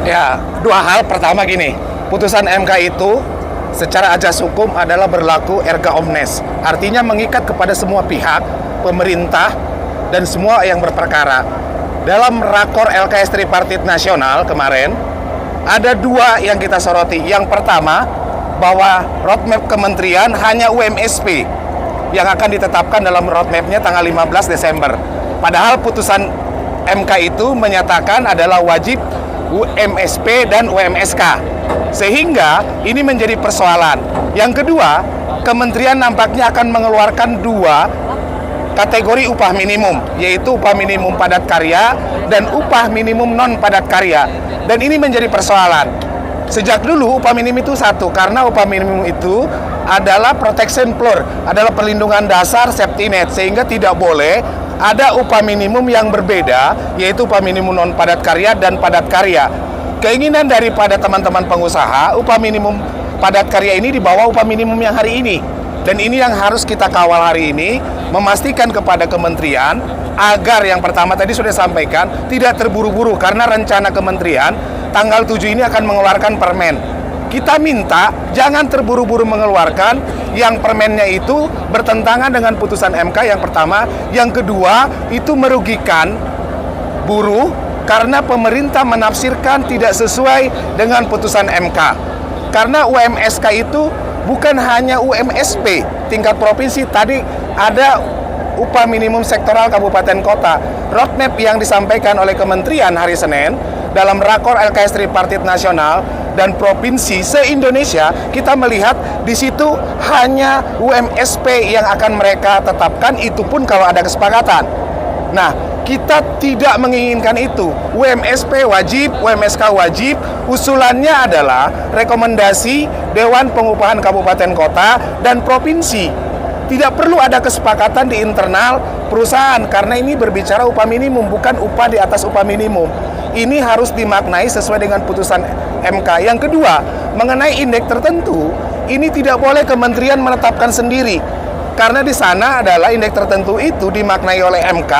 Ya, dua hal. Pertama gini, putusan MK itu secara ajas hukum adalah berlaku erga omnes. Artinya mengikat kepada semua pihak, pemerintah, dan semua yang berperkara. Dalam rakor LKS Tripartit Nasional kemarin, ada dua yang kita soroti. Yang pertama, bahwa roadmap kementerian hanya UMSP yang akan ditetapkan dalam roadmapnya tanggal 15 Desember. Padahal putusan MK itu menyatakan adalah wajib UMSP dan UMSK. Sehingga ini menjadi persoalan. Yang kedua, kementerian nampaknya akan mengeluarkan dua kategori upah minimum, yaitu upah minimum padat karya dan upah minimum non padat karya. Dan ini menjadi persoalan. Sejak dulu upah minimum itu satu, karena upah minimum itu adalah protection floor, adalah perlindungan dasar safety net, sehingga tidak boleh ada upah minimum yang berbeda, yaitu upah minimum non padat karya dan padat karya. Keinginan daripada teman-teman pengusaha, upah minimum padat karya ini di bawah upah minimum yang hari ini. Dan ini yang harus kita kawal hari ini, memastikan kepada kementerian agar yang pertama tadi sudah sampaikan, tidak terburu-buru karena rencana kementerian tanggal 7 ini akan mengeluarkan permen. Kita minta jangan terburu-buru mengeluarkan yang permennya itu bertentangan dengan putusan MK yang pertama. Yang kedua, itu merugikan buruh karena pemerintah menafsirkan tidak sesuai dengan putusan MK. Karena UMSK itu bukan hanya UMSP tingkat provinsi, tadi ada upah minimum sektoral kabupaten kota. Roadmap yang disampaikan oleh kementerian hari Senin dalam rakor LKS Tripartit Nasional dan provinsi se-Indonesia, kita melihat di situ hanya UMSP yang akan mereka tetapkan, itu pun kalau ada kesepakatan. Nah, kita tidak menginginkan itu. UMSP wajib, UMSK wajib. Usulannya adalah rekomendasi Dewan Pengupahan Kabupaten Kota dan Provinsi. Tidak perlu ada kesepakatan di internal perusahaan, karena ini berbicara upah minimum, bukan upah di atas upah minimum. Ini harus dimaknai sesuai dengan putusan MK. Yang kedua, mengenai indeks tertentu, ini tidak boleh kementerian menetapkan sendiri. Karena di sana adalah indeks tertentu itu dimaknai oleh MK,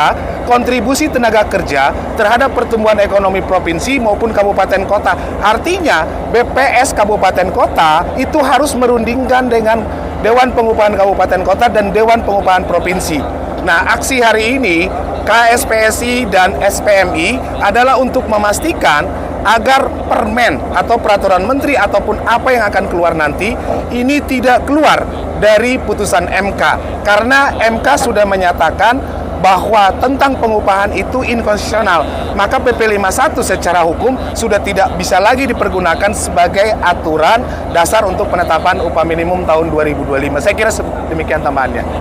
kontribusi tenaga kerja terhadap pertumbuhan ekonomi provinsi maupun kabupaten kota. Artinya BPS kabupaten kota itu harus merundingkan dengan Dewan Pengupahan Kabupaten Kota dan Dewan Pengupahan Provinsi. Nah, aksi hari ini KSPSI dan SPMI adalah untuk memastikan agar permen atau peraturan menteri ataupun apa yang akan keluar nanti ini tidak keluar dari putusan MK, karena MK sudah menyatakan bahwa tentang pengupahan itu inkonstitusional, maka PP 51 secara hukum sudah tidak bisa lagi dipergunakan sebagai aturan dasar untuk penetapan upah minimum tahun 2025. Saya kira demikian tambahannya.